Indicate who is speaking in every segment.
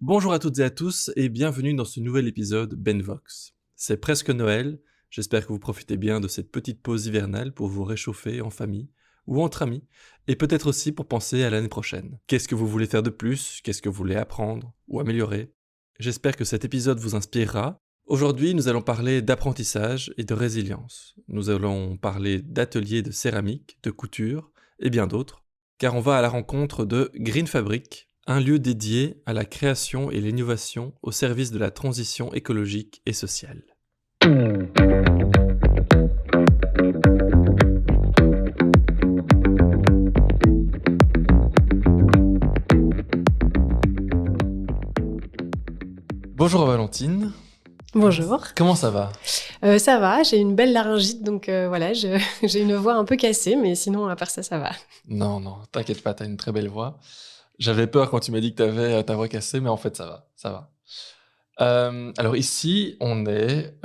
Speaker 1: Bonjour à toutes et à tous et bienvenue dans ce nouvel épisode Benvox. C'est presque Noël, j'espère que vous profitez bien de cette petite pause hivernale pour vous réchauffer en famille ou entre amis et peut-être aussi pour penser à l'année prochaine. Qu'est-ce que vous voulez faire de plus? Qu'est-ce que vous voulez apprendre ou améliorer? J'espère que cet épisode vous inspirera. Aujourd'hui, nous allons parler d'apprentissage et de résilience. Nous allons parler d'ateliers de céramique, de couture et bien d'autres, car on va à la rencontre de Green Fabric, un lieu dédié à la création et l'innovation au service de la transition écologique et sociale. Bonjour Valentine.
Speaker 2: Bonjour.
Speaker 1: Comment ça va?
Speaker 2: Ça va, j'ai une belle laryngite, donc voilà, j'ai une voix un peu cassée, mais sinon, à part ça, ça va.
Speaker 1: Non, t'inquiète pas, t'as une très belle voix. J'avais peur quand tu m'as dit que t'avais ta voix cassée, mais en fait, ça va. Alors ici, on est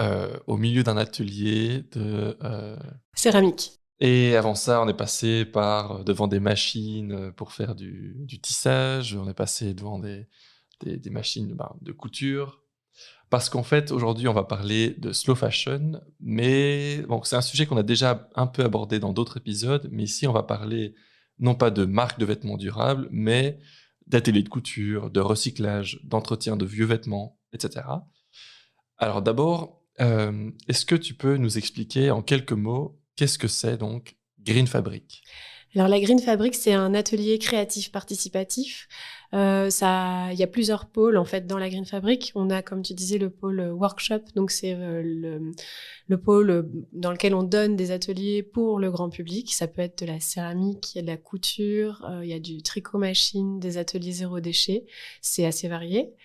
Speaker 1: au milieu d'un atelier
Speaker 2: Céramique.
Speaker 1: Et avant ça, on est passé par devant des machines pour faire du tissage, on est passé devant des machines de couture. Parce qu'en fait, aujourd'hui, on va parler de slow fashion, mais bon, c'est un sujet qu'on a déjà un peu abordé dans d'autres épisodes, mais ici, on va parler non pas de marques de vêtements durables, mais d'ateliers de couture, de recyclage, d'entretien de vieux vêtements, etc. Alors d'abord, est-ce que tu peux nous expliquer en quelques mots qu'est-ce que c'est donc Green Fabric?
Speaker 2: Alors, la Green Fabric, c'est un atelier créatif participatif. Il y a plusieurs pôles, en fait, dans la Green Fabric. On a, comme tu disais, le pôle workshop. Donc, c'est le pôle dans lequel on donne des ateliers pour le grand public. Ça peut être de la céramique, il y a de la couture, il y a du tricot machine, des ateliers zéro déchet. C'est assez varié.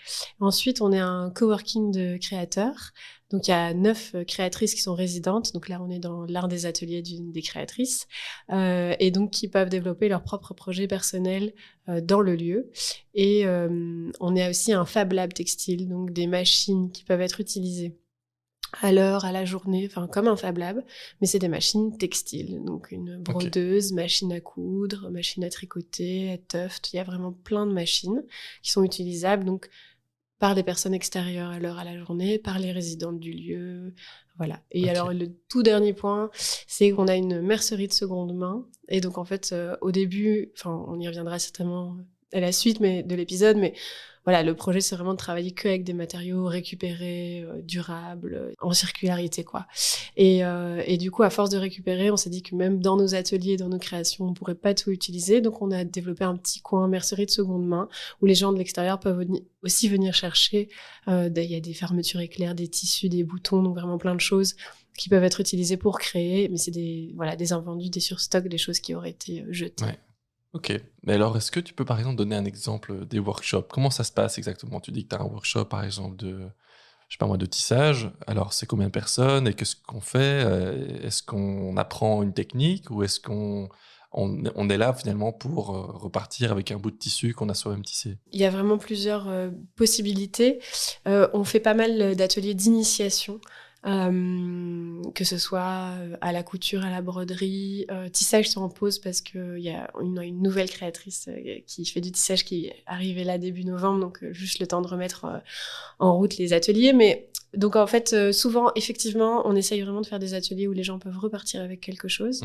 Speaker 2: Ensuite, on est un coworking de créateurs. Donc, il y a 9 créatrices qui sont résidentes. Donc là, on est dans l'un des ateliers d'une des créatrices. Et donc, qui peuvent développer leurs propres projets personnels dans le lieu. Et on a aussi un Fab Lab textile, donc des machines qui peuvent être utilisées à l'heure, à la journée, enfin comme un Fab Lab, mais c'est des machines textiles. Donc une brodeuse, machine à coudre, machine à tricoter, à tuft. Il y a vraiment plein de machines qui sont utilisables donc par des personnes extérieures à l'heure, à la journée, par les résidents du lieu, voilà. Et alors, le tout dernier point, c'est qu'on a une mercerie de seconde main. Et donc, en fait, au début, enfin, on y reviendra certainement à la suite de l'épisode, mais voilà, le projet, c'est vraiment de travailler qu'avec des matériaux récupérés, durables, en circularité, quoi. Et du coup, à force de récupérer, on s'est dit que même dans nos ateliers, dans nos créations, on pourrait pas tout utiliser. Donc, on a développé un petit coin mercerie de seconde main où les gens de l'extérieur peuvent aussi venir chercher. Il y a des fermetures éclairs, des tissus, des boutons, donc vraiment plein de choses qui peuvent être utilisées pour créer. Mais c'est des invendus, des surstocks, des choses qui auraient été jetées.
Speaker 1: Ouais. Ok. Mais alors, est-ce que tu peux par exemple donner un exemple des workshops? Comment ça se passe exactement? Tu dis que tu as un workshop par exemple je sais pas moi, de tissage. Alors, c'est combien de personnes et qu'est-ce qu'on fait? Est-ce qu'on apprend une technique ou est-ce qu'on est là finalement pour repartir avec un bout de tissu qu'on a soi-même tissé?
Speaker 2: Il y a vraiment plusieurs possibilités. On fait pas mal d'ateliers d'initiation. Que ce soit à la couture, à la broderie. Tissage, c'est en pause parce qu'il y a une nouvelle créatrice qui fait du tissage qui est arrivée là début novembre, donc juste le temps de remettre en route les ateliers. Mais donc en fait, souvent, effectivement, on essaye vraiment de faire des ateliers où les gens peuvent repartir avec quelque chose.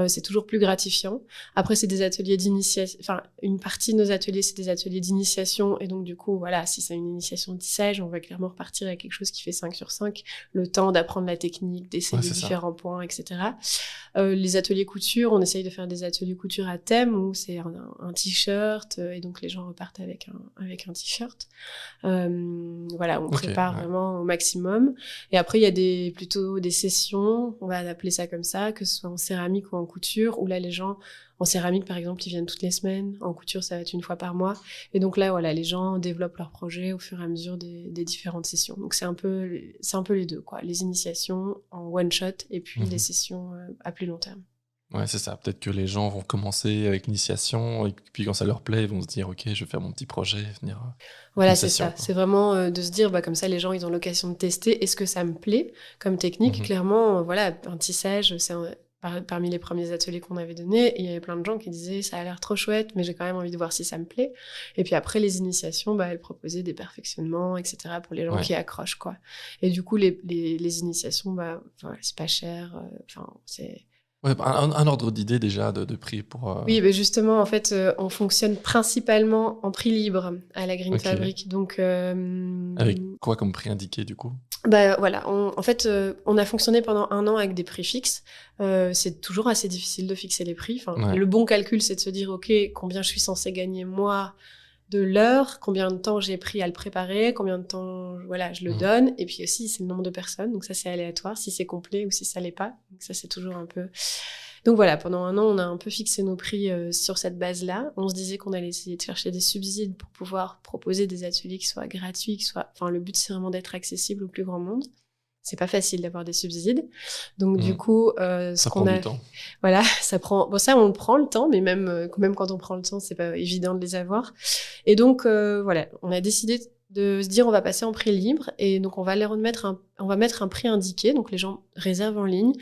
Speaker 2: C'est toujours plus gratifiant. Après, c'est des ateliers d'initiation. Enfin, une partie de nos ateliers, c'est des ateliers d'initiation. Et donc, du coup, voilà, si c'est une initiation de tissage, on va clairement repartir avec quelque chose qui fait 5 sur 5. Le temps d'apprendre la technique, d'essayer différents points, etc. Les ateliers couture, on essaye de faire des ateliers couture à thème où c'est un t-shirt et donc les gens repartent avec un t-shirt. Voilà, on prépare vraiment au maximum. Et après, il y a plutôt des sessions, on va appeler ça comme ça, que ce soit en céramique ou en couture, où là, les gens, en céramique, par exemple, ils viennent toutes les semaines. En couture, ça va être une fois par mois. Et donc là, voilà, les gens développent leurs projets au fur et à mesure des différentes sessions. Donc c'est un peu les deux, quoi. Les initiations en one shot et puis les sessions à plus long terme.
Speaker 1: Ouais, c'est ça. Peut-être que les gens vont commencer avec l'initiation et puis quand ça leur plaît, ils vont se dire ok, je vais faire mon petit projet, venir.
Speaker 2: Voilà, c'est ça. C'est vraiment de se dire, comme ça, les gens, ils ont l'occasion de tester. Est-ce que ça me plaît comme technique? Clairement, voilà, un tissage, parmi les premiers ateliers qu'on avait donnés. Et il y avait plein de gens qui disaient, ça a l'air trop chouette, mais j'ai quand même envie de voir si ça me plaît. Et puis après, les initiations, elles proposaient des perfectionnements, etc. pour les gens qui accrochent, quoi. Et du coup, les initiations, c'est pas cher. C'est...
Speaker 1: Ouais, un ordre d'idée déjà de prix pour...
Speaker 2: Oui, justement, en fait, on fonctionne principalement en prix libre à la Green Fabric. Donc,
Speaker 1: avec quoi comme prix indiqué, du coup?
Speaker 2: Voilà, en fait, on a fonctionné pendant 1 an avec des prix fixes. C'est toujours assez difficile de fixer les prix. Le bon calcul, c'est de se dire, OK, combien je suis censée gagner, moi, de l'heure, combien de temps j'ai pris à le préparer, combien de temps je le donne, et puis aussi c'est le nombre de personnes, donc ça c'est aléatoire, si c'est complet ou si ça l'est pas, donc ça c'est toujours un peu... Donc voilà, pendant 1 an on a un peu fixé nos prix sur cette base-là. On se disait qu'on allait essayer de chercher des subsides pour pouvoir proposer des ateliers qui soient gratuits, le but c'est vraiment d'être accessible au plus grand monde. C'est pas facile d'avoir des subsides. Donc, du coup,
Speaker 1: ça prend du temps.
Speaker 2: Voilà, ça prend, on prend le temps, mais même quand on prend le temps, c'est pas évident de les avoir. Et donc, on a décidé de se dire, on va passer en prix libre. Et donc, on va mettre un prix indiqué. Donc, les gens réservent en ligne.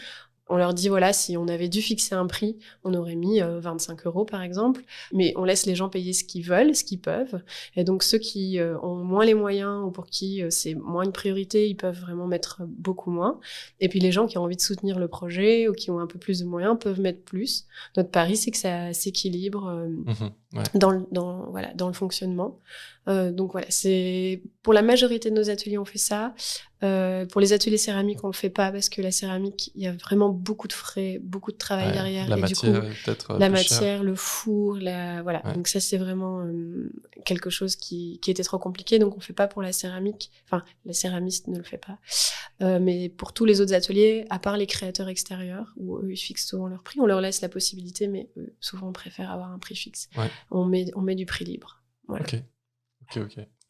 Speaker 2: On leur dit, si on avait dû fixer un prix, on aurait mis 25 € par exemple, mais on laisse les gens payer ce qu'ils veulent, ce qu'ils peuvent. Et donc ceux qui ont moins les moyens ou pour qui c'est moins une priorité, ils peuvent vraiment mettre beaucoup moins. Et puis les gens qui ont envie de soutenir le projet ou qui ont un peu plus de moyens peuvent mettre plus. Notre pari, c'est que ça s'équilibre dans le fonctionnement. Donc c'est pour la majorité de nos ateliers, on fait ça. Pour les ateliers céramiques, on le fait pas parce que la céramique, il y a vraiment beaucoup de frais, beaucoup de travail derrière.
Speaker 1: La matière,
Speaker 2: du coup,
Speaker 1: peut-être
Speaker 2: la
Speaker 1: plus
Speaker 2: matière,
Speaker 1: cher.
Speaker 2: le four, Donc ça, c'est vraiment quelque chose qui était trop compliqué. Donc on fait pas pour la céramique. Enfin, la céramiste ne le fait pas. Mais pour tous les autres ateliers, à part les créateurs extérieurs, où eux, ils fixent souvent leur prix, on leur laisse la possibilité, mais souvent on préfère avoir un prix fixe. On met du prix libre. Voilà.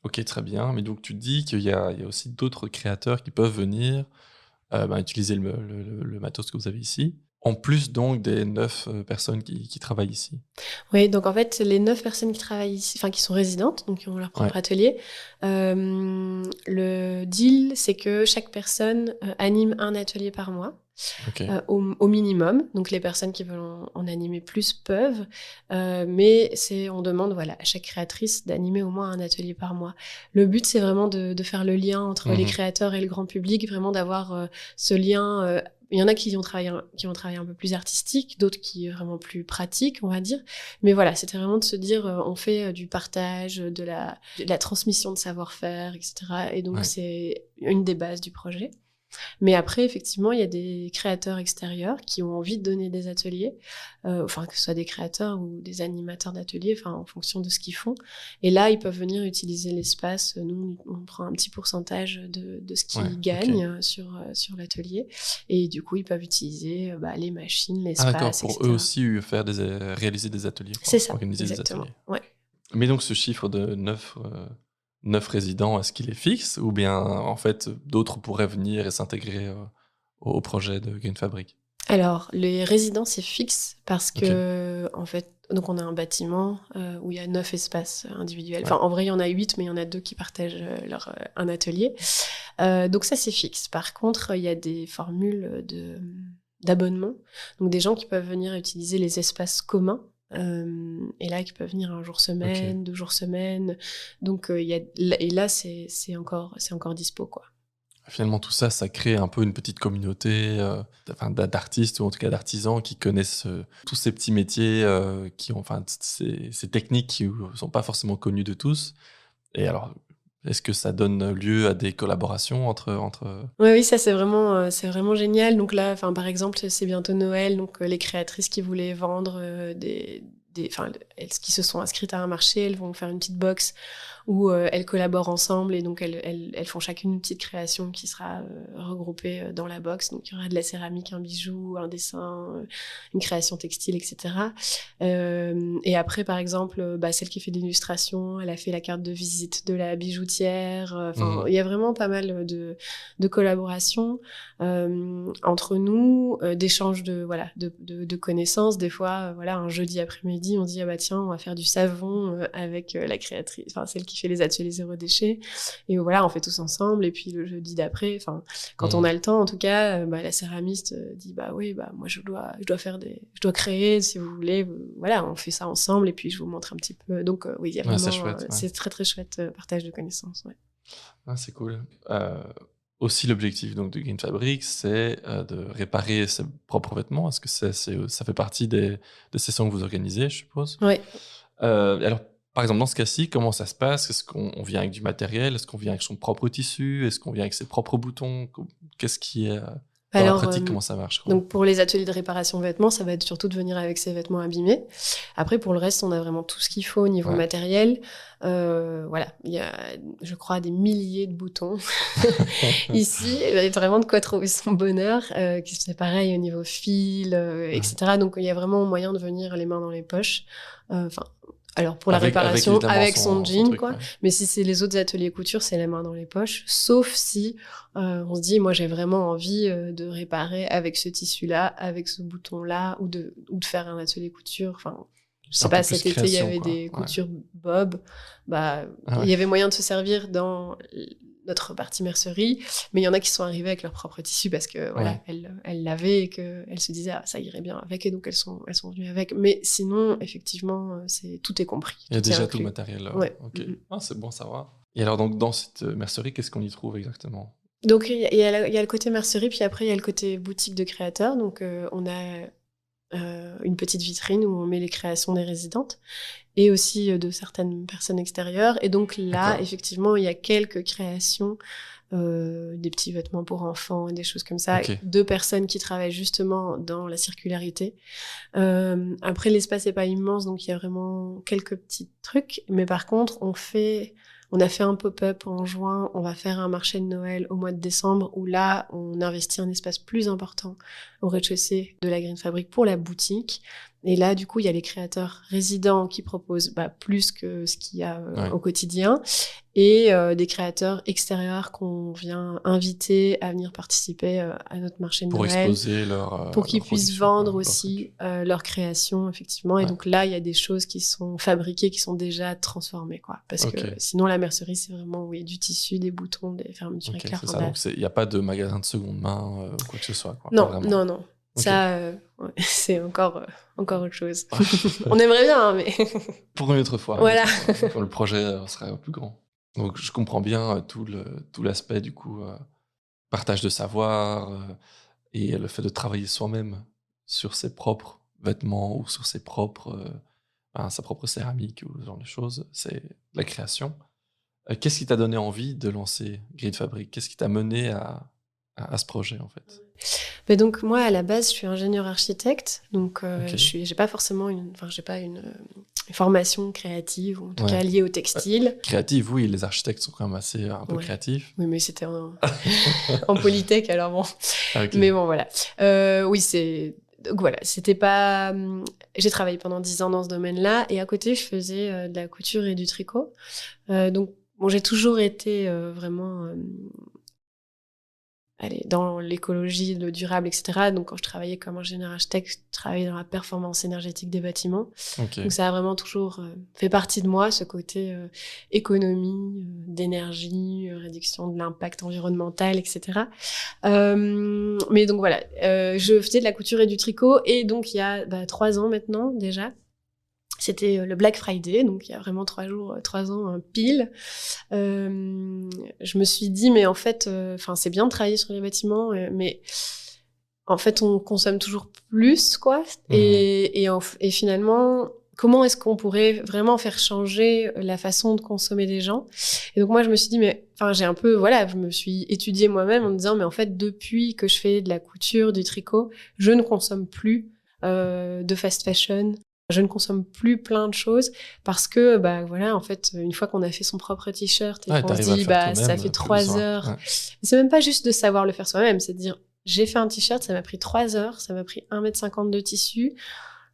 Speaker 1: Ok, très bien. Mais donc, tu dis qu'il y a aussi d'autres créateurs qui peuvent venir utiliser le matos que vous avez ici, en plus donc des 9 personnes qui travaillent ici.
Speaker 2: Oui, donc en fait, les 9 personnes qui travaillent ici, qui sont résidentes, donc qui ont leur propre atelier, le deal, c'est que chaque personne anime un atelier par mois. Au minimum. Donc les personnes qui veulent en animer plus peuvent, mais on demande à chaque créatrice d'animer au moins un atelier par mois. Le but, c'est vraiment de faire le lien entre les créateurs et le grand public, vraiment d'avoir ce lien. Il y en a qui vont travailler un peu plus artistique, d'autres qui est vraiment plus pratique, on va dire. Mais voilà, c'était vraiment de se dire, on fait du partage, de la transmission de savoir-faire, etc. Et donc c'est une des bases du projet. Mais après, effectivement, il y a des créateurs extérieurs qui ont envie de donner des ateliers, que ce soit des créateurs ou des animateurs d'ateliers, en fonction de ce qu'ils font. Et là, ils peuvent venir utiliser l'espace. Nous, on prend un petit pourcentage de ce qu'ils gagnent sur l'atelier. Et du coup, ils peuvent utiliser les machines, l'espace,
Speaker 1: d'accord, pour
Speaker 2: etc.
Speaker 1: eux aussi réaliser des ateliers.
Speaker 2: C'est ça,
Speaker 1: organiser
Speaker 2: exactement.
Speaker 1: Des ateliers. Mais donc, ce chiffre de 9 résidents, est-ce qu'il est fixe ou bien en fait d'autres pourraient venir et s'intégrer au projet de Green Fabric?
Speaker 2: Alors les résidents c'est fixe parce que en fait donc on a un bâtiment où il y a 9 espaces individuels. En vrai il y en a 8 mais il y en a 2 qui partagent un atelier. Donc ça c'est fixe. Par contre il y a des formules d'abonnement, donc des gens qui peuvent venir utiliser les espaces communs. Et là, qui peuvent venir un jour semaine, 2 jours semaine. Donc, et là, c'est encore dispo, quoi.
Speaker 1: Finalement, tout ça, ça crée un peu une petite communauté d'artistes ou en tout cas d'artisans qui connaissent tous ces petits métiers, qui ont ces techniques qui ne sont pas forcément connues de tous. Et alors, est-ce que ça donne lieu à des collaborations entre...
Speaker 2: Oui, ça c'est vraiment génial. Donc là, par exemple, c'est bientôt Noël, donc les créatrices qui voulaient vendre elles qui se sont inscrites à un marché, elles vont faire une petite box où elles collaborent ensemble et donc elles font chacune une petite création qui sera regroupée dans la box. Donc il y aura de la céramique, un bijou, un dessin, une création textile, etc. Et après, par exemple, celle qui fait l'illustration, elle a fait la carte de visite de la bijoutière. Il y a vraiment pas mal de collaborations entre nous, d'échanges de connaissances. Des fois, un jeudi après-midi, on dit tiens, on va faire du savon avec la créatrice, celle qui fait les ateliers zéro déchet. Et voilà, on fait tous ensemble. Et puis le jeudi d'après, enfin, quand on a le temps, en tout cas, la céramiste dit oui, moi je dois créer, si vous voulez. Voilà, on fait ça ensemble. Et puis je vous montre un petit peu. Donc oui, il y a vraiment,
Speaker 1: c'est chouette.
Speaker 2: c'est très très chouette partage de connaissances. Ouais.
Speaker 1: Ah, c'est cool. Aussi, l'objectif donc de Green Fabric, c'est de réparer ses propres vêtements. Est-ce que ça fait partie de sessions que vous organisez, je suppose?
Speaker 2: Oui.
Speaker 1: Alors, par exemple, dans ce cas-ci, comment ça se passe? Est-ce qu'on vient avec du matériel? Est-ce qu'on vient avec son propre tissu? Est-ce qu'on vient avec ses propres boutons? Qu'est-ce qui est... Dans la pratique, comment ça marche, quoi?
Speaker 2: Donc pour les ateliers de réparation vêtements, ça va être surtout de venir avec ses vêtements abîmés. Après, pour le reste, on a vraiment tout ce qu'il faut au niveau matériel. Voilà, il y a, je crois, des milliers de boutons. Ici, il y a vraiment de quoi trouver son bonheur. C'est pareil au niveau fil, etc. Donc il y a vraiment moyen de venir les mains dans les poches. Alors pour la réparation, avec son jean, truc, quoi. Ouais. Mais si c'est les autres ateliers couture, c'est les mains dans les poches. Sauf si on se dit, moi j'ai vraiment envie de réparer avec ce tissu-là, avec ce bouton-là, ou de faire un atelier couture. Enfin, je sais pas, cet été il y avait des coutures bob. Il y avait moyen de se servir dans notre partie mercerie, mais il y en a qui sont arrivés avec leur propre tissu parce que elles l'avaient et qu'elles se disaient ça irait bien avec, et donc elles sont venues avec. Mais sinon, effectivement, tout est compris.
Speaker 1: Il y a déjà tout le matériel là. Ouais. Ok. C'est bon à savoir. Et alors donc dans cette mercerie, qu'est-ce qu'on y trouve exactement?
Speaker 2: Donc il y a le côté mercerie, puis après il y a le côté boutique de créateurs. Donc on a une petite vitrine où on met les créations des résidentes et aussi de certaines personnes extérieures. Et donc là, effectivement, il y a quelques créations, des petits vêtements pour enfants et des choses comme ça, de personnes qui travaillent justement dans la circularité. Après, l'espace n'est pas immense, donc il y a vraiment quelques petits trucs. Mais par contre, on a fait un pop-up en juin, on va faire un marché de Noël au mois de décembre, où là, on investit un espace plus important au rez-de-chaussée de la Green Fabric pour la boutique. Et là, du coup, il y a les créateurs résidents qui proposent plus que ce qu'il y a au quotidien, et des créateurs extérieurs qu'on vient inviter à venir participer à notre marché de Noël.
Speaker 1: Pour exposer
Speaker 2: pour qu'ils puissent vendre aussi leurs créations, effectivement. Et donc là, il y a des choses qui sont fabriquées, qui sont déjà transformées, quoi. Parce que sinon, la mercerie, c'est vraiment du tissu, des boutons, des fermetures éclairs.
Speaker 1: C'est ça, donc il n'y a pas de magasin de seconde main ou quoi que ce soit, quoi.
Speaker 2: Non. Ça, c'est encore autre chose. On aimerait bien, hein, mais...
Speaker 1: Pour une autre fois.
Speaker 2: Voilà.
Speaker 1: Quand le projet sera plus grand. Donc, je comprends bien tout l'aspect, du coup, partage de savoir et le fait de travailler soi-même sur ses propres vêtements ou sur sa propre céramique ou ce genre de choses. C'est la création. Qu'est-ce qui t'a donné envie de lancer Green Fabric? Qu'est-ce qui t'a mené à ce projet, en fait?
Speaker 2: Mais donc moi, à la base, je suis ingénieure architecte, donc j'ai pas forcément une formation créative, ou en tout cas liée au textile.
Speaker 1: Créative, oui, les architectes sont quand même assez un peu créatifs.
Speaker 2: Oui, mais c'était en Polytech, alors bon. Mais bon, voilà. Donc voilà, c'était pas... J'ai travaillé pendant 10 ans dans ce domaine-là, et à côté, je faisais de la couture et du tricot. Donc bon, j'ai toujours été vraiment... dans l'écologie, le durable, etc. Donc, quand je travaillais comme ingénieur architecte, je travaillais dans la performance énergétique des bâtiments. Donc, ça a vraiment toujours fait partie de moi, ce côté économie, d'énergie, réduction de l'impact environnemental, etc. Mais donc, voilà, je faisais de la couture et du tricot. Et donc, il y a 3 ans maintenant, déjà, c'était le Black Friday, donc il y a vraiment 3 ans pile. Je me suis dit, mais en fait, c'est bien de travailler sur les bâtiments, mais en fait, on consomme toujours plus, quoi. Et finalement, comment est-ce qu'on pourrait vraiment faire changer la façon de consommer des gens? Et donc moi, je me suis dit, je me suis étudiée moi-même en me disant, mais en fait, depuis que je fais de la couture, du tricot, je ne consomme plus de fast fashion. Je ne consomme plus plein de choses parce que, en fait, une fois qu'on a fait son propre t-shirt et qu'on se dit, ça fait 3 heures. Ouais. C'est même pas juste de savoir le faire soi-même, c'est de dire, j'ai fait un t-shirt, ça m'a pris 3 heures, ça m'a pris 1,50 m de tissu.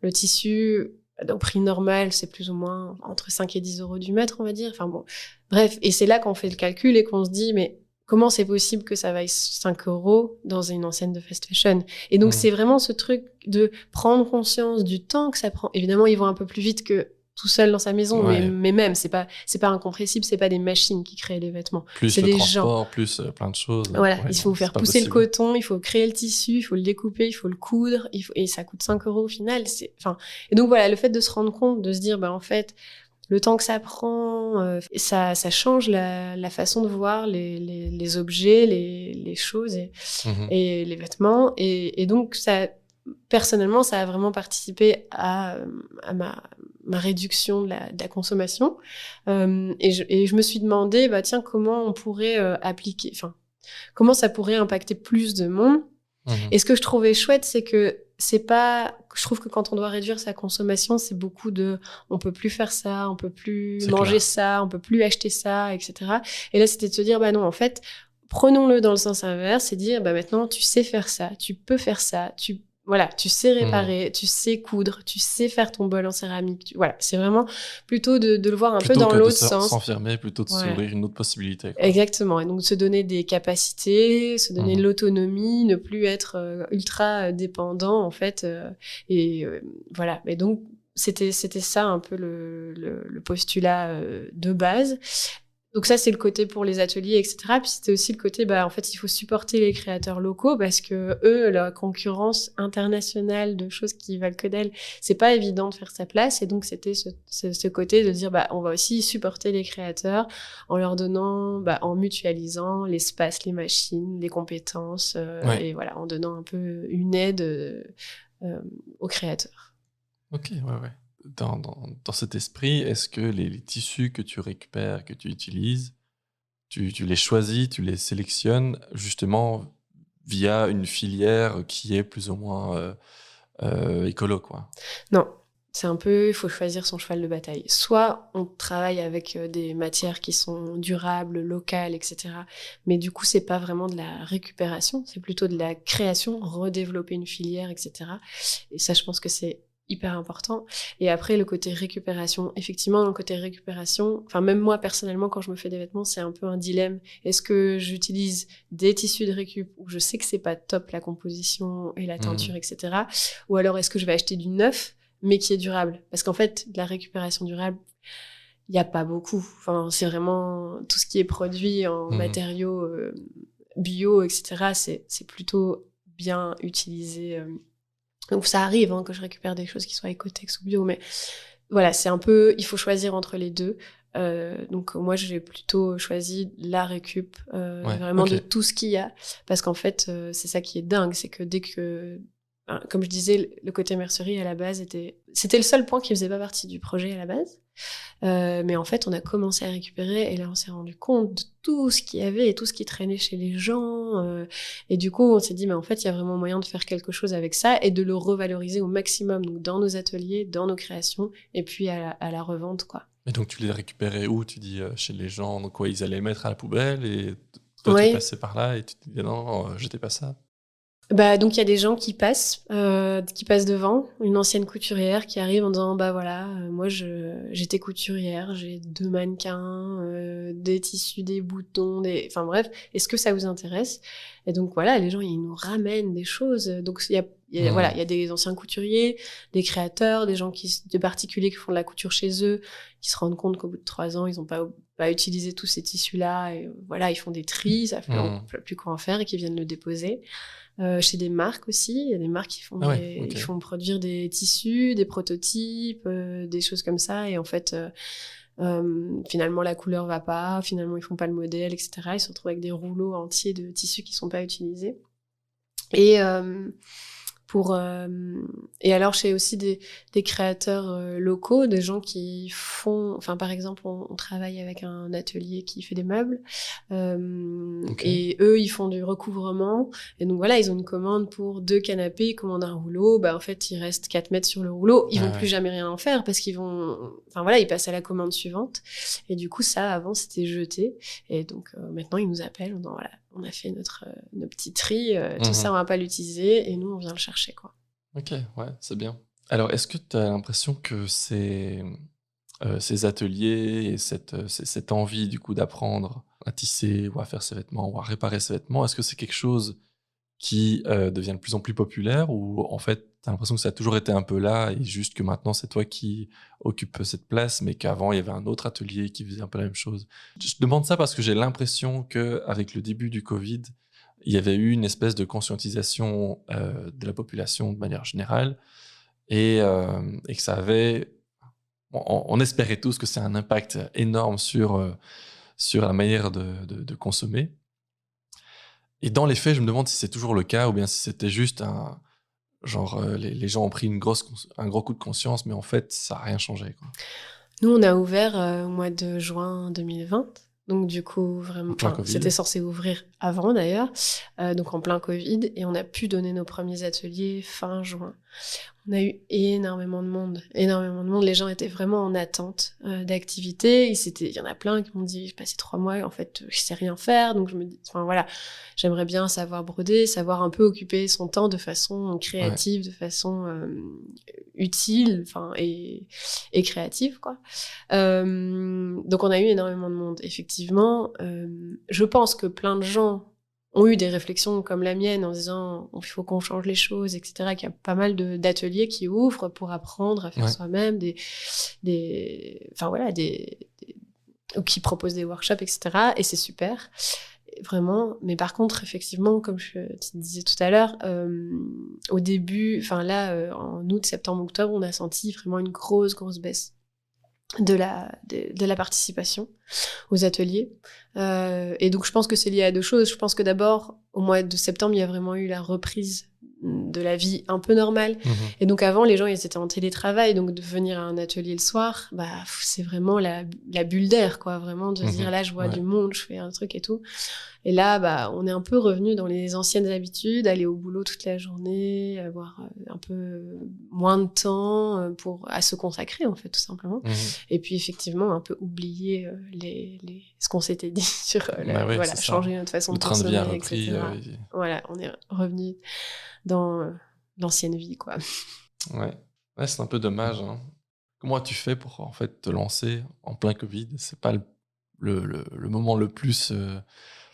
Speaker 2: Le tissu, au prix normal, c'est plus ou moins entre 5 et 10 euros du mètre, on va dire. Enfin bon, bref. Et c'est là qu'on fait le calcul et qu'on se dit, mais comment c'est possible que ça vaille 5 euros dans une enseigne de fast fashion? Et donc, c'est vraiment ce truc de prendre conscience du temps que ça prend. Évidemment, ils vont un peu plus vite que tout seul dans sa maison,
Speaker 1: Ouais.
Speaker 2: mais même, c'est pas incompressible, c'est pas des machines qui créent les vêtements.
Speaker 1: Plus
Speaker 2: C'est
Speaker 1: le
Speaker 2: des gens.
Speaker 1: transport, plus plein de choses.
Speaker 2: Voilà,
Speaker 1: Ouais,
Speaker 2: il
Speaker 1: non,
Speaker 2: faut
Speaker 1: c'est
Speaker 2: faire
Speaker 1: pas
Speaker 2: pousser le
Speaker 1: possible.
Speaker 2: coton, il faut créer le tissu, il faut le découper, il faut le coudre, et ça coûte 5 euros au final. Et donc voilà, le fait de se rendre compte, de se dire, en fait, le temps que ça prend, ça change la façon de voir les objets, les choses
Speaker 1: Mhm.
Speaker 2: et les vêtements. Et donc, personnellement, ça a vraiment participé à ma réduction de la consommation. Et je me suis demandé, tiens, comment on pourrait appliquer, comment ça pourrait impacter plus de monde.
Speaker 1: Mhm.
Speaker 2: Et ce que je trouvais chouette, c'est que je trouve que quand on doit réduire sa consommation, c'est beaucoup on peut plus faire ça, on peut plus
Speaker 1: C'est
Speaker 2: manger
Speaker 1: clair.
Speaker 2: ça, on peut plus acheter ça, etc. Et là, c'était de se dire, non, en fait, prenons-le dans le sens inverse et dire, maintenant, tu sais faire ça, tu peux faire ça, voilà, tu sais réparer, tu sais coudre, tu sais faire ton bol en céramique. Voilà, c'est vraiment plutôt de le voir un peu
Speaker 1: Plutôt
Speaker 2: dans
Speaker 1: que de
Speaker 2: l'autre sens.
Speaker 1: s'enfermer, plutôt de
Speaker 2: Ouais.
Speaker 1: s'ouvrir une autre possibilité, quoi.
Speaker 2: Exactement. Et donc, se donner des capacités, se donner de l'autonomie, ne plus être ultra dépendant, en fait. Voilà. Et donc, c'était ça un peu le postulat de base. Donc ça, c'est le côté pour les ateliers, etc. Puis c'était aussi le côté, en fait, il faut supporter les créateurs locaux parce que eux, la concurrence internationale de choses qui valent que d'elles, c'est pas évident de faire sa place. Et donc c'était ce côté de dire, on va aussi supporter les créateurs en leur donnant, en mutualisant l'espace, les machines, les compétences,
Speaker 1: Ouais.
Speaker 2: et voilà, en donnant un peu une aide aux créateurs.
Speaker 1: Ok, ouais. Dans cet esprit, est-ce que les tissus que tu récupères, que tu utilises, tu les choisis, tu les sélectionnes justement via une filière qui est plus ou moins écolo, quoi?
Speaker 2: Non, c'est un peu, il faut choisir son cheval de bataille. Soit on travaille avec des matières qui sont durables, locales, etc. Mais du coup, c'est pas vraiment de la récupération, c'est plutôt de la création, redévelopper une filière, etc. Et ça, je pense que c'est hyper important. Et après, le côté récupération, effectivement, le côté récupération, même moi, personnellement, quand je me fais des vêtements, c'est un peu un dilemme. Est-ce que j'utilise des tissus de récup où je sais que c'est pas top la composition et la teinture, etc. Ou alors, est-ce que je vais acheter du neuf, mais qui est durable? Parce qu'en fait, de la récupération durable, il n'y a pas beaucoup. C'est vraiment tout ce qui est produit en matériaux bio, etc. C'est plutôt bien utilisé. Donc ça arrive que je récupère des choses qui soient Ecotex ou bio, mais voilà, c'est un peu, il faut choisir entre les deux. Donc moi, j'ai plutôt choisi la récup, vraiment de tout ce qu'il y a, parce qu'en fait, c'est ça qui est dingue, c'est que dès que, comme je disais, le côté mercerie à la base c'était le seul point qui faisait pas partie du projet à la base. Mais en fait, on a commencé à récupérer et là, on s'est rendu compte de tout ce qu'il y avait et tout ce qui traînait chez les gens. Et du coup, on s'est dit, mais en fait, il y a vraiment moyen de faire quelque chose avec ça et de le revaloriser au maximum, donc dans nos ateliers, dans nos créations et puis à la revente, quoi.
Speaker 1: Et donc, tu les récupérais où? Tu dis chez les gens, donc quoi, ils allaient mettre à la poubelle et toi, tu passais par là et tu te disais non, jetez pas ça.
Speaker 2: Donc il y a des gens qui passent devant, une ancienne couturière qui arrive en disant voilà, moi j'étais couturière, j'ai 2 mannequins, des tissus, des boutons, enfin bref, est-ce que ça vous intéresse? Et donc voilà, les gens ils nous ramènent des choses. Donc il y a des anciens couturiers, des créateurs, des particuliers qui font de la couture chez eux, qui se rendent compte qu'au bout de 3 ans ils n'ont pas utilisé tous ces tissus-là et voilà, ils font des tris, ça fait plus quoi en faire et qui viennent le déposer. Chez des marques aussi, il y a des marques qui font ils font produire des tissus, des prototypes, des choses comme ça, et en fait finalement la couleur va pas, finalement ils font pas le modèle, etc. Ils se retrouvent avec des rouleaux entiers de tissus qui sont pas utilisés. Et alors j'ai aussi des créateurs locaux, des gens qui font, par exemple on travaille avec un atelier qui fait des meubles, et eux ils font du recouvrement, et donc voilà, ils ont une commande pour 2 canapés, ils commandent un rouleau, en fait il reste 4 mètres sur le rouleau, ils vont plus jamais rien en faire parce qu'ils ils passent à la commande suivante, et du coup ça avant c'était jeté, et donc maintenant ils nous appellent en disant voilà, on a fait notre petit tri, tout ça on va pas l'utiliser et nous on vient le chercher, quoi.
Speaker 1: Ok, ouais, c'est bien. Alors est-ce que tu as l'impression que ces ateliers et cette envie du coup d'apprendre à tisser ou à faire ses vêtements ou à réparer ses vêtements, est-ce que c'est quelque chose qui devient de plus en plus populaire, ou en fait t'as l'impression que ça a toujours été un peu là et juste que maintenant c'est toi qui occupe cette place, mais qu'avant il y avait un autre atelier qui faisait un peu la même chose. Je te demande ça parce que j'ai l'impression que avec le début du Covid, il y avait eu une espèce de conscientisation de la population de manière générale et que ça avait... On espérait tous que c'est un impact énorme sur la manière de consommer. Et dans les faits, je me demande si c'est toujours le cas ou bien si c'était juste les gens ont pris un gros coup de conscience, mais en fait, ça n'a rien changé, quoi.
Speaker 2: Nous, on a ouvert au mois de juin 2020. Donc, du coup, vraiment,
Speaker 1: En plein Covid.
Speaker 2: c'était censé ouvrir avant d'ailleurs, donc en plein Covid. Et on a pu donner nos premiers ateliers fin juin. On a eu énormément de monde, énormément de monde. Les gens étaient vraiment en attente d'activités. Il y en a plein qui m'ont dit, j'ai passé 3 mois, en fait, je sais rien faire. Donc, je me dis, enfin voilà, j'aimerais bien savoir broder, savoir un peu occuper son temps de façon créative, de façon utile, enfin, et créative, quoi. Donc, on a eu énormément de monde, effectivement. Je pense que plein de gens ont eu des réflexions comme la mienne en disant il faut qu'on change les choses, etc. Qu'il y a pas mal d'ateliers qui ouvrent pour apprendre à faire soi-même, ou qui proposent des workshops, etc. Et c'est super, vraiment. Mais par contre, effectivement, comme je te disais tout à l'heure, au début, en août, septembre, octobre, on a senti vraiment une grosse baisse de la participation aux ateliers. Et donc, je pense que c'est lié à 2 choses. Je pense que d'abord, au mois de septembre, il y a vraiment eu la reprise de la vie un peu normale. Et donc, avant, les gens, ils étaient en télétravail. Donc, de venir à un atelier le soir, c'est vraiment la bulle d'air, quoi. Vraiment, de se dire, là, je vois du monde, je fais un truc et tout. Et là, on est un peu revenu dans les anciennes habitudes, aller au boulot toute la journée, avoir un peu moins de temps à se consacrer, en fait, tout simplement. Et puis, effectivement, un peu oublier ce qu'on s'était dit sur changer notre façon de consommer,
Speaker 1: train de vie a repris,
Speaker 2: etc. Voilà, on est revenu dans l'ancienne vie, quoi.
Speaker 1: Ouais, c'est un peu dommage, hein. Comment tu fais pour, en fait, te lancer en plein Covid? C'est pas le moment le plus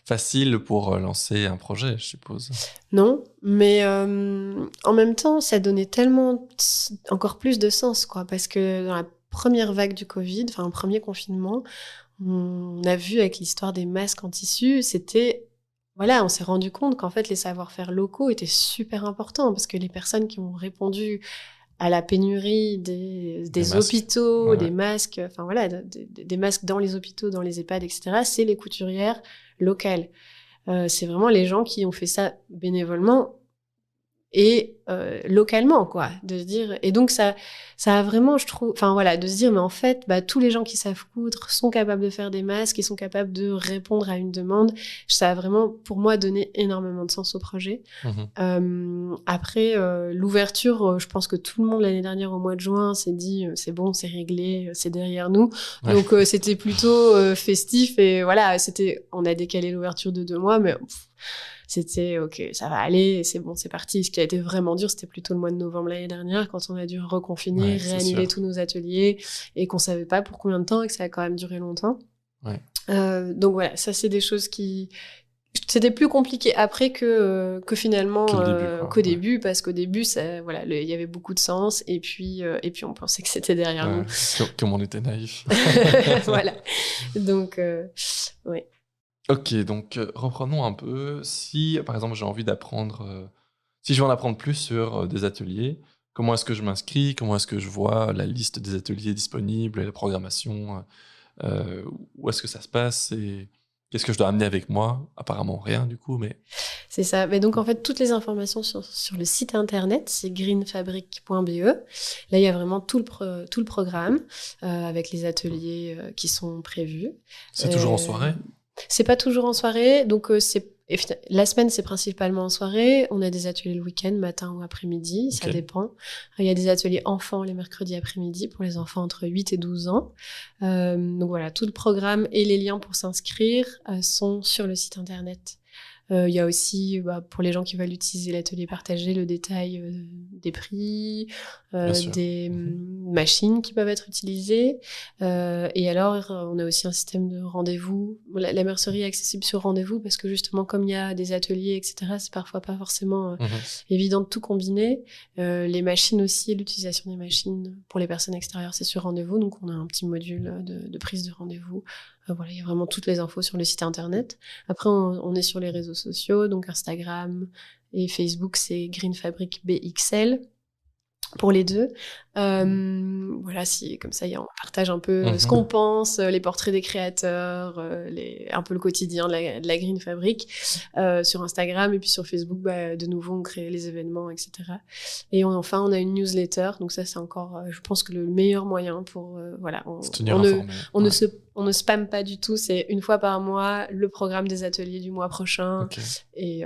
Speaker 1: facile pour lancer un projet, je suppose.
Speaker 2: Non, mais en même temps, ça donnait tellement encore plus de sens, quoi, parce que dans la première vague du Covid, enfin, le premier confinement, on a vu avec l'histoire des masques en tissu, on s'est rendu compte qu'en fait, les savoir-faire locaux étaient super importants, parce que les personnes qui ont répondu à la pénurie des hôpitaux, des masques, enfin voilà, des masques dans les hôpitaux, dans les EHPAD, etc., c'est les couturières locales. C'est vraiment les gens qui ont fait ça bénévolement et localement, quoi, de se dire. Et donc ça a vraiment, je trouve, enfin voilà, de se dire, mais en fait, tous les gens qui savent coudre sont capables de faire des masques, ils sont capables de répondre à une demande. Ça a vraiment, pour moi, donné énormément de sens au projet. Après l'ouverture, je pense que tout le monde l'année dernière au mois de juin s'est dit, c'est bon, c'est réglé, c'est derrière nous. Donc c'était plutôt festif et voilà, on a décalé l'ouverture de 2 mois, mais c'était ok, ça va aller, c'est bon, c'est parti. Ce qui a été vraiment dur, c'était plutôt le mois de novembre l'année dernière, quand on a dû reconfiner, réannuler tous nos ateliers et qu'on savait pas pour combien de temps et que ça a quand même duré longtemps. Donc voilà, ça c'est des choses c'était plus compliqué après que finalement qu'au début, parce qu'au début ça, voilà, il y avait beaucoup de sens et puis on pensait que c'était derrière nous.
Speaker 1: Comme on était naïfs.
Speaker 2: Voilà. Donc ouais.
Speaker 1: Ok, donc reprenons un peu. Si, par exemple, j'ai envie d'apprendre, si je veux en apprendre plus sur des ateliers, comment est-ce que je m'inscris? Comment est-ce que je vois la liste des ateliers disponibles et la programmation? Où est-ce que ça se passe? Et qu'est-ce que je dois amener avec moi? Apparemment rien, du coup, mais...
Speaker 2: C'est ça. Mais donc, en fait, toutes les informations sur le site internet, c'est greenfabric.be. Là, il y a vraiment tout le programme avec les ateliers qui sont prévus.
Speaker 1: C'est toujours en soirée?
Speaker 2: C'est pas toujours en soirée, donc la semaine c'est principalement en soirée. On a des ateliers le week-end, matin ou après-midi, ça dépend. Il y a des ateliers enfants les mercredis après-midi pour les enfants entre 8 et 12 ans. Donc voilà, tout le programme et les liens pour s'inscrire sont sur le site internet Il y a aussi, pour les gens qui veulent utiliser l'atelier partagé, le détail des prix, des machines qui peuvent être utilisées. Et alors, on a aussi un système de rendez-vous. La mercerie est accessible sur rendez-vous parce que justement, comme il y a des ateliers, etc., c'est parfois pas forcément évident de tout combiner. Les machines aussi, l'utilisation des machines pour les personnes extérieures, c'est sur rendez-vous. Donc, on a un petit module de prise de rendez-vous. Voilà, il y a vraiment toutes les infos sur le site internet. Après, on est sur les réseaux sociaux, donc Instagram et Facebook, c'est Green Fabric BXL pour les deux. Voilà, comme ça, on partage un peu ce qu'on pense, les portraits des créateurs, un peu le quotidien de la Green Fabric sur Instagram, et puis sur Facebook, de nouveau, on crée les événements, etc. Et enfin, on a une newsletter, donc ça, c'est encore, je pense que le meilleur moyen pour, voilà, on ne spamme pas du tout, c'est une fois par mois, le programme des ateliers du mois prochain.
Speaker 1: Okay.
Speaker 2: Et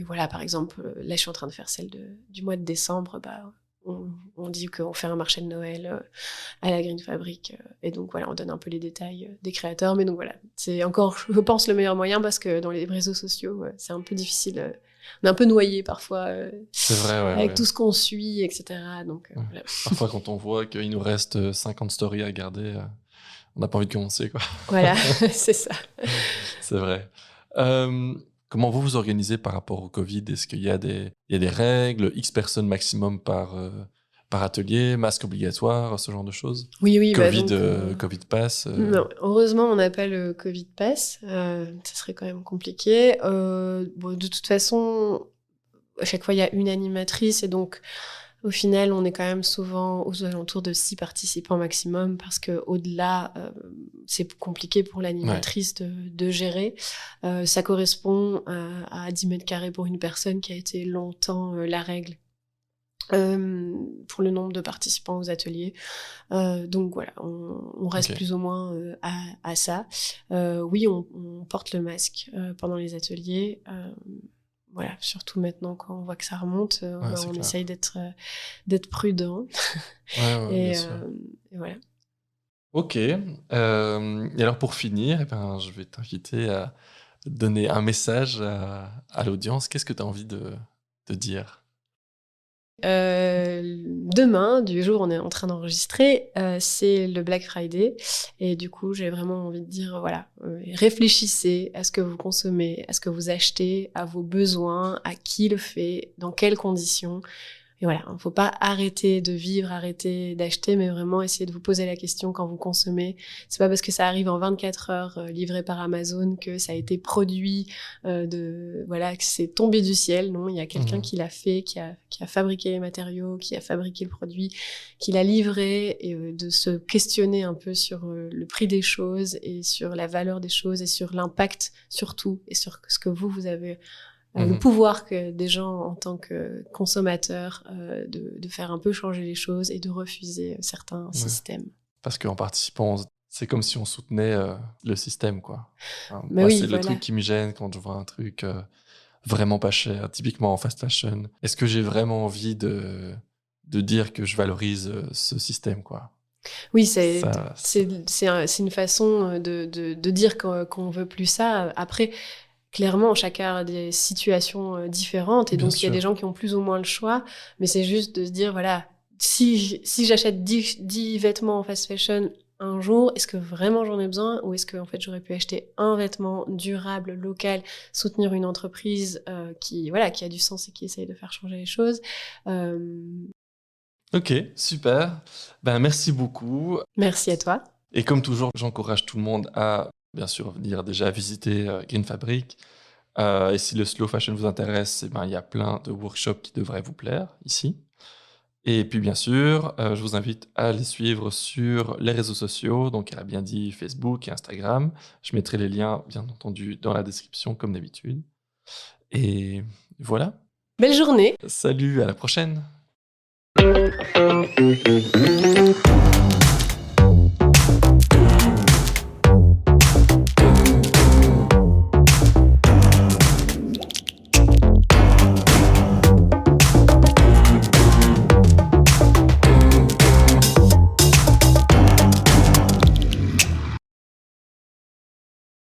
Speaker 2: voilà, par exemple, là, je suis en train de faire celle du mois de décembre, on dit qu'on fait un marché de Noël à la Green Fabric, et donc voilà, on donne un peu les détails des créateurs, mais donc voilà, c'est encore, je pense, le meilleur moyen, parce que dans les réseaux sociaux, c'est un peu difficile, on est un peu noyé parfois,
Speaker 1: c'est vrai,
Speaker 2: avec tout ce qu'on suit, etc. Donc, voilà.
Speaker 1: Parfois, quand on voit qu'il nous reste 50 stories à regarder, on n'a pas envie de commencer, quoi.
Speaker 2: Voilà, c'est ça.
Speaker 1: C'est vrai. Comment vous organisez par rapport au Covid? Est-ce qu'il y a des règles, X personnes maximum par atelier, masque obligatoire, ce genre de choses?
Speaker 2: Oui.
Speaker 1: Covid Pass
Speaker 2: Non, heureusement, on n'a pas le Covid Pass. Ça serait quand même compliqué. De toute façon, à chaque fois, il y a une animatrice, et donc, au final, on est quand même souvent aux alentours de 6 participants maximum, parce que au-delà, c'est compliqué pour l'animatrice de gérer. Ça correspond à 10 mètres carrés pour une personne, qui a été longtemps la règle pour le nombre de participants aux ateliers. Donc voilà, on reste plus ou moins à ça. Oui, on porte le masque pendant les ateliers. Voilà, surtout maintenant quand on voit que ça remonte, on essaye d'être prudent.
Speaker 1: Bien sûr.
Speaker 2: Et voilà.
Speaker 1: Ok. Et alors pour finir, je vais t'inviter à donner un message à l'audience. Qu'est-ce que tu as envie de dire?
Speaker 2: Demain, du jour où on est en train d'enregistrer, c'est le Black Friday, et du coup j'ai vraiment envie de dire, voilà, réfléchissez à ce que vous consommez, à ce que vous achetez, à vos besoins, à qui le fait, dans quelles conditions. Et voilà, il ne faut pas arrêter de vivre, arrêter d'acheter, mais vraiment essayer de vous poser la question quand vous consommez. C'est pas parce que ça arrive en 24 heures livré par Amazon que ça a été produit, que c'est tombé du ciel. Non, il y a quelqu'un qui l'a fait, qui a fabriqué les matériaux, qui a fabriqué le produit, qui l'a livré, et de se questionner un peu sur le prix des choses, et sur la valeur des choses, et sur l'impact surtout, et sur ce que vous avez le pouvoir que des gens, en tant que consommateurs, de faire un peu changer les choses, et de refuser certains systèmes.
Speaker 1: Parce qu'en participant, c'est comme si on soutenait le système, quoi. Le truc qui me gêne quand je vois un truc vraiment pas cher, typiquement en fast fashion. Est-ce que j'ai vraiment envie de dire que je valorise ce système, quoi?
Speaker 2: Oui, c'est une façon de dire qu'on veut plus ça. Après, clairement, chacun a des situations différentes, et donc il y a des gens qui ont plus ou moins le choix, mais c'est juste de se dire, voilà, si j'achète 10 vêtements en fast fashion un jour, est-ce que vraiment j'en ai besoin, ou est-ce que en fait j'aurais pu acheter un vêtement durable, local, soutenir une entreprise qui a du sens et qui essaye de faire changer les choses.
Speaker 1: Ok, super. Merci beaucoup.
Speaker 2: Merci à toi.
Speaker 1: Et comme toujours, j'encourage tout le monde à, bien sûr, venir déjà visiter Green Fabric. Et si le slow fashion vous intéresse, il y a plein de workshops qui devraient vous plaire ici. Et puis bien sûr, je vous invite à les suivre sur les réseaux sociaux, donc elle a bien dit Facebook et Instagram. Je mettrai les liens, bien entendu, dans la description, comme d'habitude. Et voilà.
Speaker 2: Belle journée.
Speaker 1: Salut, à la prochaine.